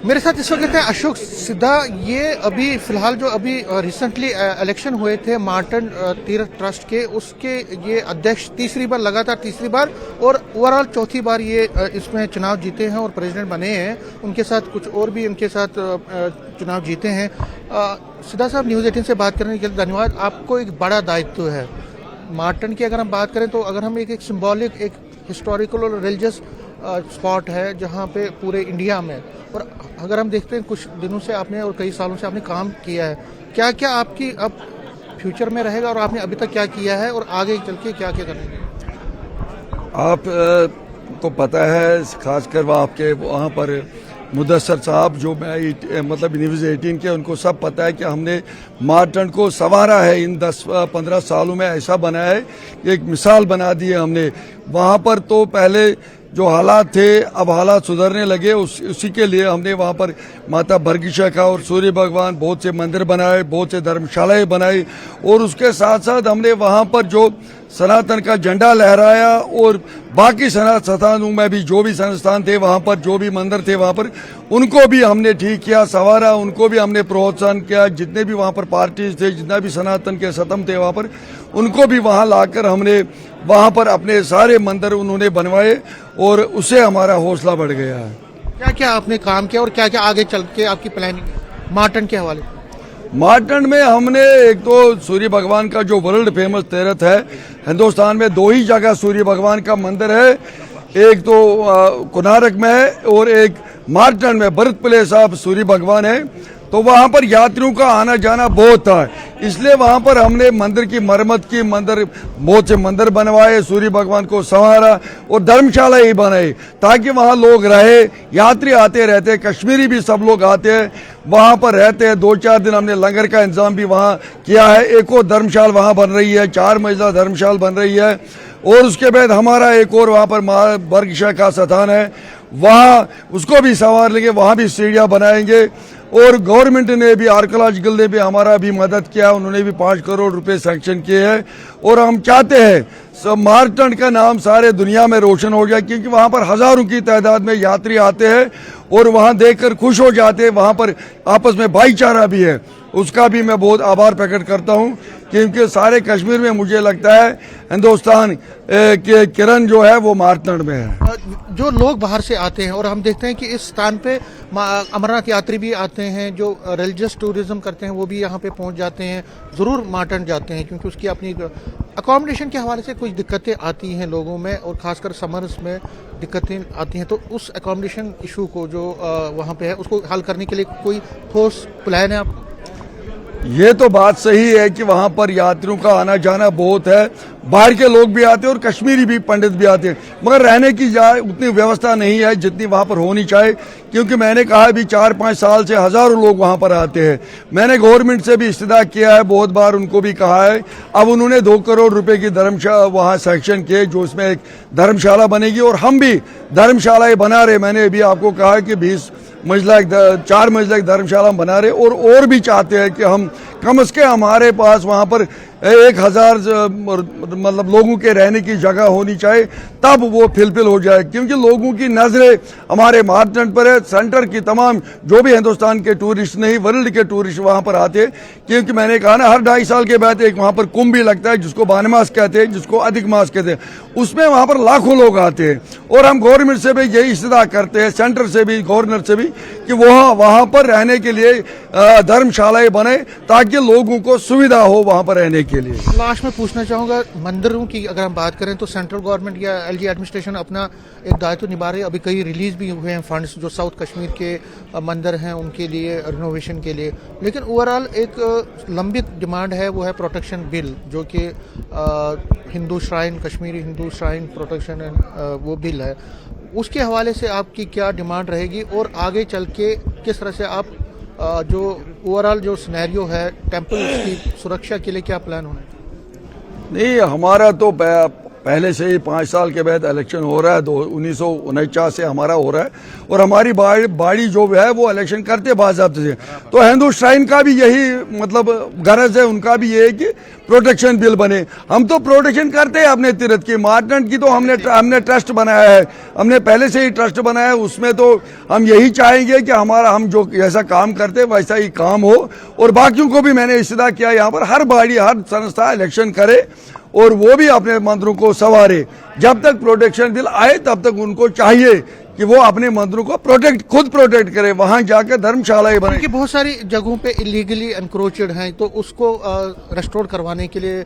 मेरे साथ इस वक्त है अशोक सिद्धा। ये अभी फिलहाल जो अभी रिसेंटली इलेक्शन हुए थे मार्टन तीर्थ ट्रस्ट के, उसके ये अध्यक्ष लगातार तीसरी बार और ओवरऑल चौथी बार ये इसमें चुनाव जीते हैं और प्रेसिडेंट बने हैं। उनके साथ कुछ और भी उनके साथ चुनाव जीते हैं। सिद्धा साहब, न्यूज़ 18 से बात करने के लिए धन्यवाद। आपको एक बड़ा दायित्व है मार्टन की। अगर हम बात करें तो अगर हम एक सिंबॉलिक, एक हिस्टोरिकल और रिलीजियस स्पॉट है जहाँ पे पूरे इंडिया में, और अगर हम देखते हैं कुछ दिनों से आपने और कई सालों से आपने काम किया है, क्या क्या आपकी अब फ्यूचर में रहेगा और आपने अभी तक क्या किया है और आगे चल के क्या क्या करेंगे? आप को पता है, खासकर वह आपके वहाँ पर मुदस्सर साहब जो मैं मतलब न्यूज़ 18 के, उनको सब पता है कि हमने मार्टन को संवारा है। इन 10-15 सालों में ऐसा बनाया है, एक मिसाल बना दी है हमने। वहाँ पर तो पहले जो हालात थे, अब हालात सुधरने लगे। उसी के लिए हमने वहाँ पर माता बरगिशा का और सूर्य भगवान, बहुत से मंदिर बनाए, बहुत से धर्मशालाएं बनाई, और उसके साथ साथ हमने वहाँ पर जो सनातन का झंडा लहराया और बाकी संस्थानों में भी जो भी संस्थान थे वहाँ पर, जो भी मंदिर थे वहाँ पर, उनको भी हमने ठीक किया, संवारा, उनको भी हमने प्रोत्साहन किया। जितने भी वहाँ पर पार्टीज थे, जितना भी सनातन के सतम थे वहाँ पर, उनको भी वहाँ लाकर हमने वहाँ पर अपने सारे मंदिर उन्होंने बनवाए और उससे हमारा हौसला बढ़ गया है। क्या क्या आपने काम किया और क्या क्या आगे चल के आपकी प्लानिंग मार्टन के हवाले? मार्टन में हमने एक तो सूर्य भगवान का जो वर्ल्ड फेमस तीर्थ है, हिंदुस्तान में 2 ही जगह सूर्य भगवान का मंदिर है। एक तो कोणार्क में है और एक मार्टन में, बर्थ प्लेस ऑफ सूर्य भगवान है। तो वहाँ पर यात्रियों का आना जाना बहुत था, इसलिए वहाँ पर हमने मंदिर की मरम्मत की, बहुत से मंदिर बनवाए, सूर्य भगवान को संवारा और धर्मशाला ही बनाई ताकि वहाँ लोग रहे। यात्री आते रहते, कश्मीरी भी सब लोग आते हैं, वहाँ पर रहते हैं। 2-4 दिन हमने लंगर का इंतजाम भी वहाँ किया है। एक और धर्मशाला वहाँ बन रही है, 4 मंजिला धर्मशाला बन रही है। और उसके बाद हमारा एक और वहाँ पर बरगिशा का स्थान है, वहाँ उसको भी संवार लेंगे, वहाँ भी सीढ़ियाँ बनाएंगे। और गवर्नमेंट ने भी, आर्कियोलॉजिकल ने भी हमारा भी मदद किया, उन्होंने भी 5 करोड़ रुपए सैंक्शन किए हैं। और हम चाहते हैं मार्टन का नाम सारे दुनिया में रोशन हो जाए, क्योंकि वहाँ पर हजारों की तादाद में यात्री आते हैं और वहाँ देखकर खुश हो जाते हैं। वहाँ पर आपस में भाईचारा भी है, उसका भी मैं बहुत आभार प्रकट करता हूँ, क्योंकि सारे कश्मीर में मुझे लगता है हिंदुस्तान के किरण जो है वो मार्टन में है। जो लोग बाहर से आते हैं और हम देखते हैं कि इस स्थान पे अमरनाथ यात्री भी आते हैं, जो रिलीजियस टूरिज्म करते हैं वो भी यहाँ पे पहुँच जाते हैं, ज़रूर मार्टन जाते हैं, क्योंकि उसकी अपनी अकोमोडेशन के हवाले से कुछ दिक्कतें आती हैं लोगों में और ख़ासकर समर्स में दिक्कतें आती हैं। तो उस अकोमोडेशन इशू को जो वहाँ पे है, उसको हल करने के लिए कोई ठोस प्लान है आप? ये तो बात सही है कि वहाँ पर यात्रियों का आना जाना बहुत है, बाहर के लोग भी आते हैं और कश्मीरी भी पंडित भी आते हैं, मगर रहने की उतनी व्यवस्था नहीं है जितनी वहाँ पर होनी चाहिए। क्योंकि मैंने कहा अभी 4-5 साल से हजारों लोग वहाँ पर आते हैं। मैंने गवर्नमेंट से भी इस्तदा किया है, बहुत बार उनको भी कहा है। अब उन्होंने 2 करोड़ रुपए की धर्मशाला वहाँ सैंक्शन किए, जो उसमें एक धर्मशाला बनेगी और हम भी धर्मशालाएं बना रहे। मैंने अभी आपको कहा है कि 4 मंजिला एक धर्मशाला बना रहे और भी चाहते हैं कि हम कम से कम हमारे पास वहाँ पर 1000 मतलब लोगों के रहने की जगह होनी चाहिए, तब वो फिलफिल हो जाए। क्योंकि लोगों की नजरें हमारे मार्टन पर है। सेंटर की तमाम जो भी हिंदुस्तान के टूरिस्ट नहीं, वर्ल्ड के टूरिस्ट वहाँ पर आते हैं। क्योंकि मैंने कहा ना, हर 2.5 साल के बाद एक वहाँ पर कुंभ भी लगता है, जिसको बानमास कहते हैं, जिसको अधिक मास कहते हैं। उसमें वहाँ पर लाखों लोग आते हैं और हम गवर्नमेंट से भी यही इस्तदा करते हैं, सेंटर से भी, गवर्नर से भी, कि वहाँ पर रहने के लिए धर्मशालाएं बने ताकि लोगों को सुविधा हो वहाँ पर रहने के लिए। लास्ट में पूछना चाहूँगा, मंदिरों की अगर हम बात करें तो सेंट्रल गवर्नमेंट या एलजी एडमिनिस्ट्रेशन अपना एक दायित्व निभा रही है। अभी कई रिलीज भी हुए हैं फंड्स जो साउथ कश्मीर के मंदिर हैं उनके लिए, रिनोवेशन के लिए। लेकिन ओवरऑल एक लंबित डिमांड है, वो है प्रोटेक्शन बिल, जो कि Hindu shrine, Kashmiri Hindu shrine protection वो बिल है। उसके हवाले से आपकी क्या डिमांड रहेगी और आगे चल के किस तरह से आप जो ओवरऑल जो सिनेरियो है टेम्पल की सुरक्षा के लिए क्या प्लान होना चाहिए? नहीं, हमारा तो पहले से ही 5 साल के बाद इलेक्शन हो रहा है, 1949 से हमारा हो रहा है और हमारी बाड़ी जो है वो इलेक्शन करते बाज़ाब्ते से। तो हिंदू श्राइन का भी यही मतलब गरज है, उनका भी ये है कि प्रोटेक्शन बिल बने। हम तो प्रोटेक्शन करते हैं अपने तीर्थ की, मार्टन की तो हमने ट्रस्ट बनाया है, हमने पहले से ही ट्रस्ट बनाया है। उसमें तो हम यही चाहेंगे कि हम जो जैसा काम करते हैं वैसा ही काम हो। और बाकियों को भी मैंने इस्तेदा किया, यहाँ पर हर बाड़ी हर संस्था इलेक्शन करे और वो भी अपने मंदिरों को संवारे। जब तक प्रोटेक्शन बिल आए तब तक उनको चाहिए कि वो अपने मंदिरों को खुद प्रोटेक्ट करे, वहां जाकर धर्मशालाएं बने। क्योंकि बहुत सारी जगहों पे इलीगली एनक्रोचड हैं, तो उसको रेस्टोर करवाने के लिए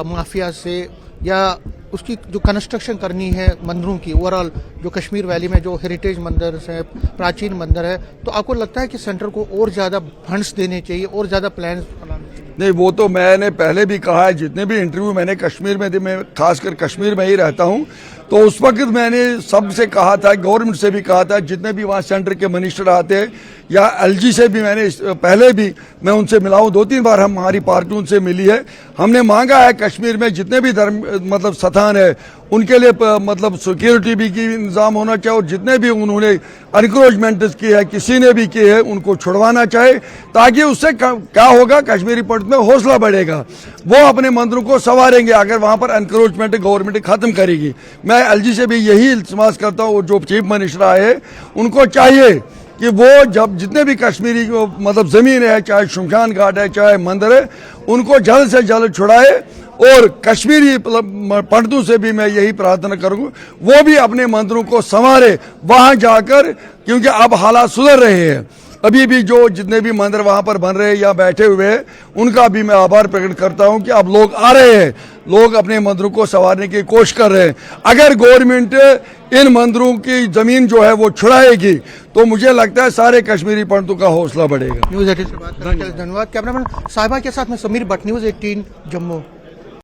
माफिया से या उसकी जो कंस्ट्रक्शन करनी है मंदिरों की, ओवरऑल जो कश्मीर वैली में जो हेरिटेज मंदिर है, प्राचीन मंदिर है, तो आपको लगता है कि सेंटर को और ज्यादा फंड्स देने चाहिए और ज्यादा प्लान बनाने चाहिए? नहीं, वो तो मैंने पहले भी कहा है, जितने भी इंटरव्यू मैंने कश्मीर में दी, मैं खासकर कश्मीर में ही रहता हूं, तो उस वक्त मैंने सबसे कहा था, गवर्नमेंट से भी कहा था, जितने भी वहाँ सेंटर के मिनिस्टर आते हैं या एलजी से भी मैंने पहले भी मैं उनसे मिला हूँ, 2-3 बार हमारी पार्टी उनसे मिली है। हमने मांगा है कश्मीर में जितने भी धर्म मतलब स्थान है उनके लिए मतलब सिक्योरिटी भी की इंतजाम होना चाहिए और जितने भी उन्होंने एनक्रोचमेंट की है, किसी ने भी की है, उनको छुड़वाना चाहिए, ताकि उससे क्या होगा, कश्मीरी पंडित में हौसला बढ़ेगा, वो अपने मंदिरों को संवारेंगे अगर वहां पर एनक्रोचमेंट गवर्नमेंट खत्म करेगी। मैं एलजी से भी यही इल्तिमास करता हूँ, जो चीफ मिनिस्टर आए उनको चाहिए कि वो जब जितने भी कश्मीरी मतलब जमीन है, चाहे शमशान घाट है, चाहे मंदिर है, उनको जल्द से जल्द छुड़ाए। और कश्मीरी पंडितों से भी मैं यही प्रार्थना करूंगा, वो भी अपने मंदिरों को संवारे वहां जाकर, क्योंकि अब हालात सुधर रहे हैं। अभी भी जो जितने भी मंदिर वहां पर बन रहे हैं या बैठे हुए हैं, उनका भी मैं आभार प्रकट करता हूं कि अब लोग आ रहे हैं, लोग अपने मंदिरों को संवारने की कोशिश कर रहे हैं। अगर गवर्नमेंट इन मंदिरों की जमीन जो है वो छुड़ाएगी तो मुझे लगता है सारे कश्मीरी पंडितों का हौसला बढ़ेगा। न्यूज़ 18 से बात करने के लिए धन्यवाद। कैमरामैन साहिबा के साथ मैं समीर भट्ट, न्यूज़ 18 जम्मू।